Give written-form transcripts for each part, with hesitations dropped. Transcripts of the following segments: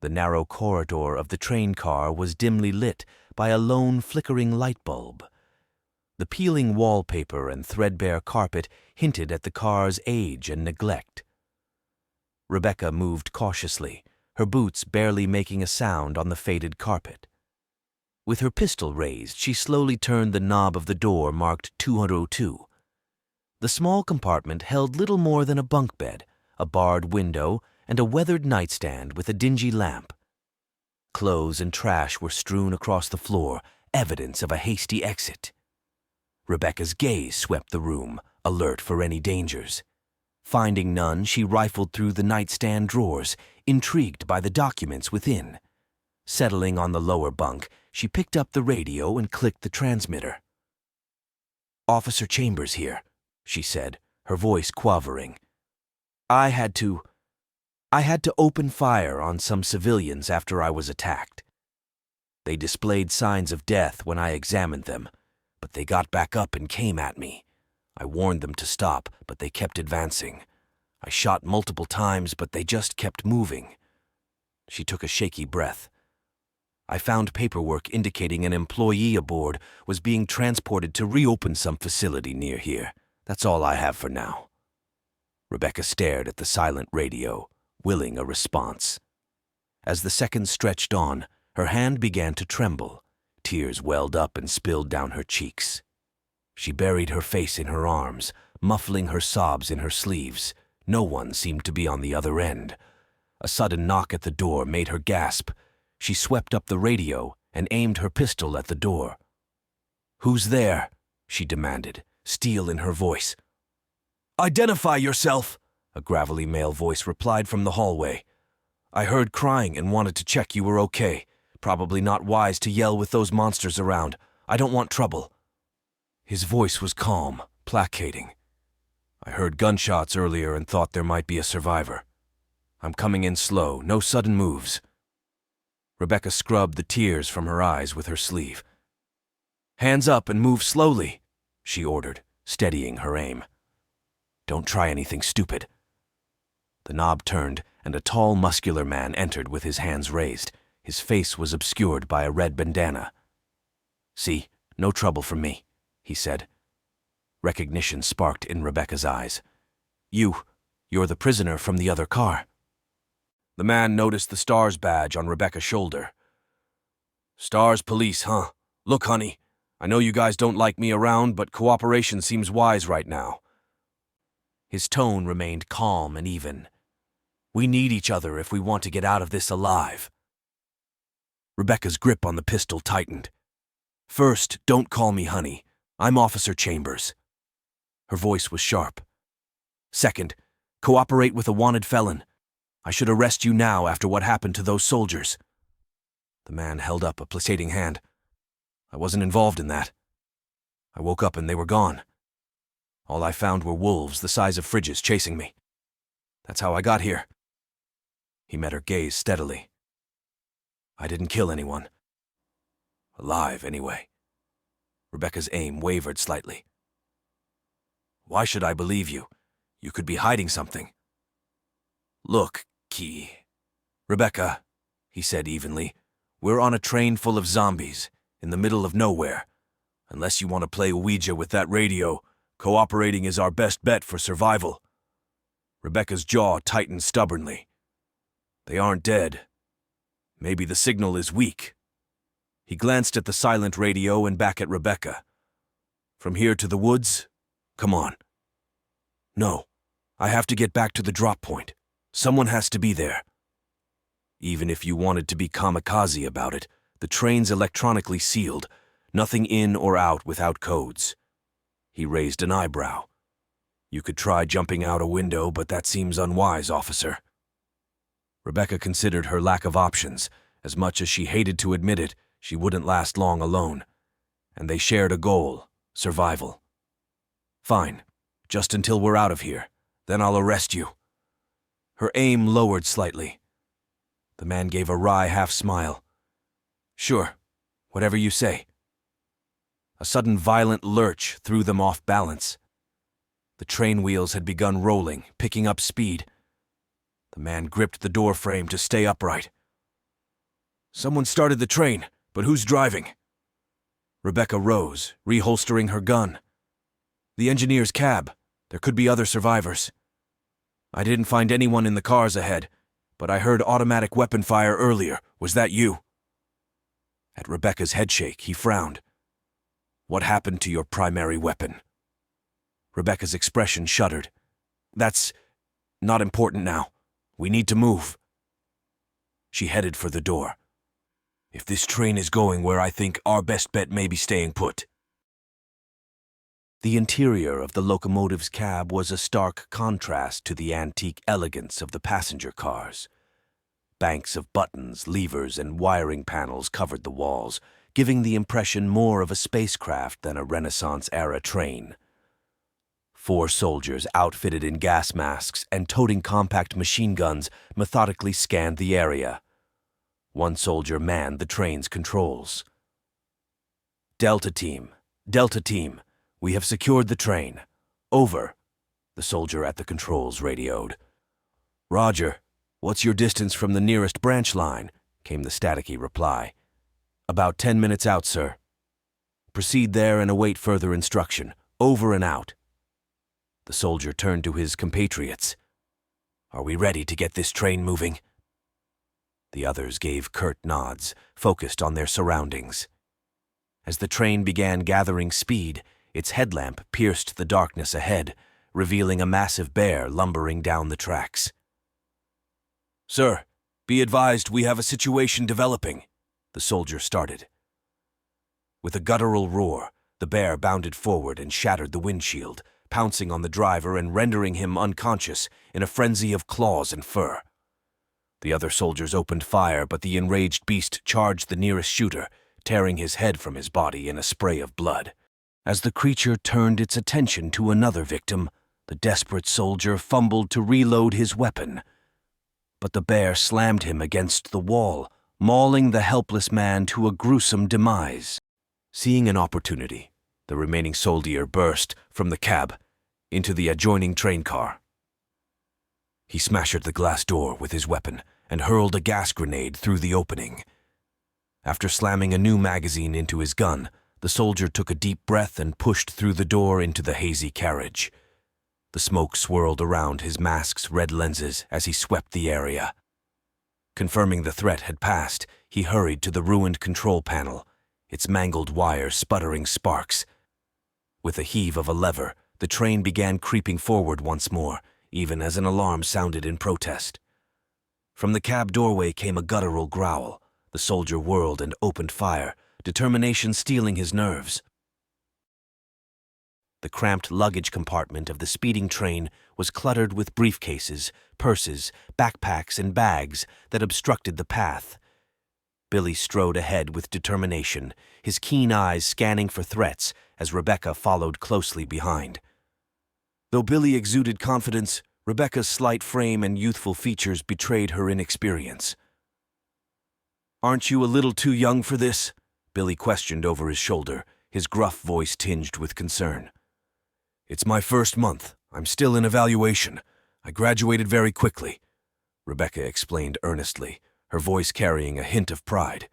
The narrow corridor of the train car was dimly lit by a lone flickering light bulb. The peeling wallpaper and threadbare carpet hinted at the car's age and neglect. Rebecca moved cautiously, her boots barely making a sound on the faded carpet. With her pistol raised, she slowly turned the knob of the door marked 202. The small compartment held little more than a bunk bed, a barred window, and a weathered nightstand with a dingy lamp. Clothes and trash were strewn across the floor, evidence of a hasty exit. Rebecca's gaze swept the room, alert for any dangers. Finding none, she rifled through the nightstand drawers, intrigued by the documents within. Settling on the lower bunk, she picked up the radio and clicked the transmitter. "Officer Chambers here," she said, her voice quavering. I had to open fire on some civilians after I was attacked. They displayed signs of death when I examined them, but they got back up and came at me. I warned them to stop, but they kept advancing. I shot multiple times, but they just kept moving." She took a shaky breath. "I found paperwork indicating an employee aboard was being transported to reopen some facility near here. That's all I have for now." Rebecca stared at the silent radio, willing a response. As the seconds stretched on, her hand began to tremble. Tears welled up and spilled down her cheeks. She buried her face in her arms, muffling her sobs in her sleeves. No one seemed to be on the other end. A sudden knock at the door made her gasp. She swept up the radio and aimed her pistol at the door. "Who's there?" she demanded, steel in her voice. "Identify yourself," a gravelly male voice replied from the hallway. "I heard crying and wanted to check you were okay. Probably not wise to yell with those monsters around. I don't want trouble." His voice was calm, placating. "I heard gunshots earlier and thought there might be a survivor. I'm coming in slow, no sudden moves." Rebecca scrubbed the tears from her eyes with her sleeve. "Hands up and move slowly," she ordered, steadying her aim. "Don't try anything stupid." The knob turned, and a tall, muscular man entered with his hands raised. His face was obscured by a red bandana. "See, no trouble from me," he said. Recognition sparked in Rebecca's eyes. You're the prisoner from the other car." The man noticed the STARS badge on Rebecca's shoulder. "STARS police, huh? Look, honey, I know you guys don't like me around, but cooperation seems wise right now." His tone remained calm and even. "We need each other if we want to get out of this alive." Rebecca's grip on the pistol tightened. "First, don't call me honey. I'm Officer Chambers." Her voice was sharp. "Second, cooperate with a wanted felon. I should arrest you now after what happened to those soldiers." The man held up a placating hand. "I wasn't involved in that. I woke up and they were gone. All I found were wolves the size of fridges chasing me. That's how I got here." He met her gaze steadily. "I didn't kill anyone. Alive, anyway." Rebecca's aim wavered slightly. "Why should I believe you? You could be hiding something." "Look, Rebecca," he said evenly, "we're on a train full of zombies, in the middle of nowhere. Unless you want to play Ouija with that radio, cooperating is our best bet for survival." Rebecca's jaw tightened stubbornly. "They aren't dead. Maybe the signal is weak." He glanced at the silent radio and back at Rebecca. "From here to the woods? Come on." "No, I have to get back to the drop point. Someone has to be there." "Even if you wanted to be kamikaze about it, the train's electronically sealed, nothing in or out without codes." He raised an eyebrow. "You could try jumping out a window, but that seems unwise, officer." Rebecca considered her lack of options. As much as she hated to admit it, she wouldn't last long alone. And they shared a goal: survival. "Fine, just until we're out of here. Then I'll arrest you." Her aim lowered slightly. The man gave a wry half-smile. "Sure, whatever you say." A sudden violent lurch threw them off balance. The train wheels had begun rolling, picking up speed. The man gripped the door frame to stay upright. Someone started the train, but who's driving? Rebecca rose, reholstering her gun. The engineer's cab. There could be other survivors. I didn't find anyone in the cars ahead, but I heard automatic weapon fire earlier. Was that you? At Rebecca's headshake, he frowned. What happened to your primary weapon? Rebecca's expression shuddered. That's not important now. We need to move. She headed for the door. If this train is going where I think, our best bet may be staying put. The interior of the locomotive's cab was a stark contrast to the antique elegance of the passenger cars. Banks of buttons, levers, and wiring panels covered the walls, giving the impression more of a spacecraft than a Renaissance-era train. 4 soldiers outfitted in gas masks and toting compact machine guns methodically scanned the area. 1 soldier manned the train's controls. Delta Team, we have secured the train. Over, the soldier at the controls radioed. Roger, what's your distance from the nearest branch line? Came the staticky reply. About 10 minutes out, sir. Proceed there and await further instruction. Over and out. The soldier turned to his compatriots. Are we ready to get this train moving? The others gave curt nods, focused on their surroundings. As the train began gathering speed, its headlamp pierced the darkness ahead, revealing a massive bear lumbering down the tracks. Sir, be advised we have a situation developing, the soldier started. With a guttural roar, the bear bounded forward and shattered the windshield, pouncing on the driver and rendering him unconscious in a frenzy of claws and fur. The other soldiers opened fire, but the enraged beast charged the nearest shooter, tearing his head from his body in a spray of blood. As the creature turned its attention to another victim, the desperate soldier fumbled to reload his weapon. But the bear slammed him against the wall, mauling the helpless man to a gruesome demise. Seeing an opportunity, the remaining soldier burst from the cab into the adjoining train car. He smashed the glass door with his weapon and hurled a gas grenade through the opening. After slamming a new magazine into his gun, the soldier took a deep breath and pushed through the door into the hazy carriage. The smoke swirled around his mask's red lenses as he swept the area. Confirming the threat had passed, he hurried to the ruined control panel, its mangled wires sputtering sparks. With a heave of a lever, the train began creeping forward once more, even as an alarm sounded in protest. From the cab doorway came a guttural growl. The soldier whirled and opened fire, determination stealing his nerves. The cramped luggage compartment of the speeding train was cluttered with briefcases, purses, backpacks, and bags that obstructed the path. Billy strode ahead with determination, his keen eyes scanning for threats as Rebecca followed closely behind. Though Billy exuded confidence, Rebecca's slight frame and youthful features betrayed her inexperience. "Aren't you a little too young for this?" Billy questioned over his shoulder, his gruff voice tinged with concern. "It's my first month. I'm still in evaluation. I graduated very quickly," Rebecca explained earnestly, her voice carrying a hint of pride.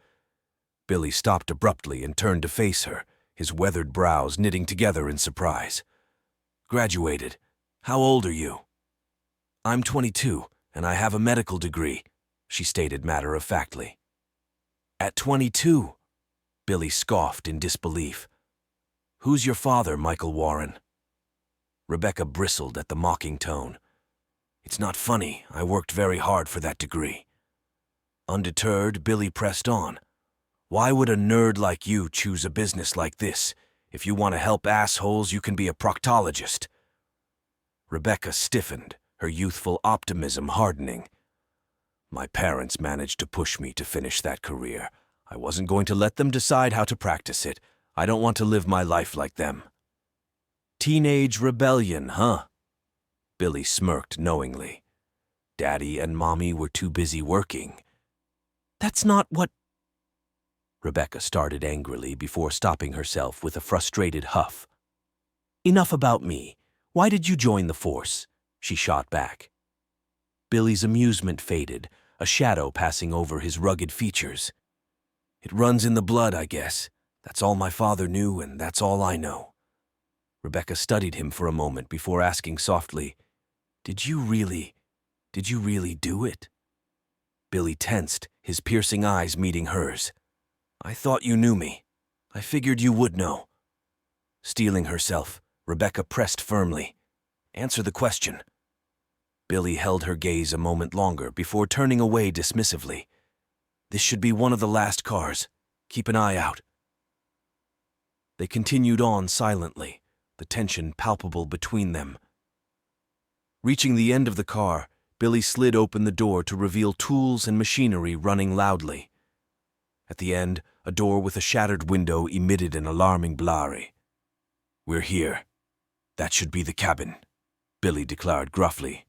Billy stopped abruptly and turned to face her, his weathered brows knitting together in surprise. "Graduated? How old are you?" "I'm 22, and I have a medical degree," she stated matter-of-factly. "At 22?" Billy scoffed in disbelief. "Who's your father, Michael Warren?" Rebecca bristled at the mocking tone. "It's not funny. I worked very hard for that degree." Undeterred, Billy pressed on. "Why would a nerd like you choose a business like this? If you want to help assholes, you can be a proctologist." Rebecca stiffened, her youthful optimism hardening. "My parents managed to push me to finish that career. I wasn't going to let them decide how to practice it. I don't want to live my life like them." "Teenage rebellion, huh?" Billy smirked knowingly. "Daddy and Mommy were too busy working." "That's not what—" Rebecca started angrily before stopping herself with a frustrated huff. "Enough about me. Why did you join the force?" she shot back. Billy's amusement faded, a shadow passing over his rugged features. It runs in the blood, I guess. That's all my father knew, and that's all I know. Rebecca studied him for a moment before asking softly, Did you really do it? Billy tensed, his piercing eyes meeting hers. I thought you knew me. I figured you would know. Steeling herself, Rebecca pressed firmly. Answer the question. Billy held her gaze a moment longer before turning away dismissively. This should be one of the last cars. Keep an eye out. They continued on silently, the tension palpable between them. Reaching the end of the car, Billy slid open the door to reveal tools and machinery running loudly. At the end, a door with a shattered window emitted an alarming blare. We're here. That should be the cabin, Billy declared gruffly.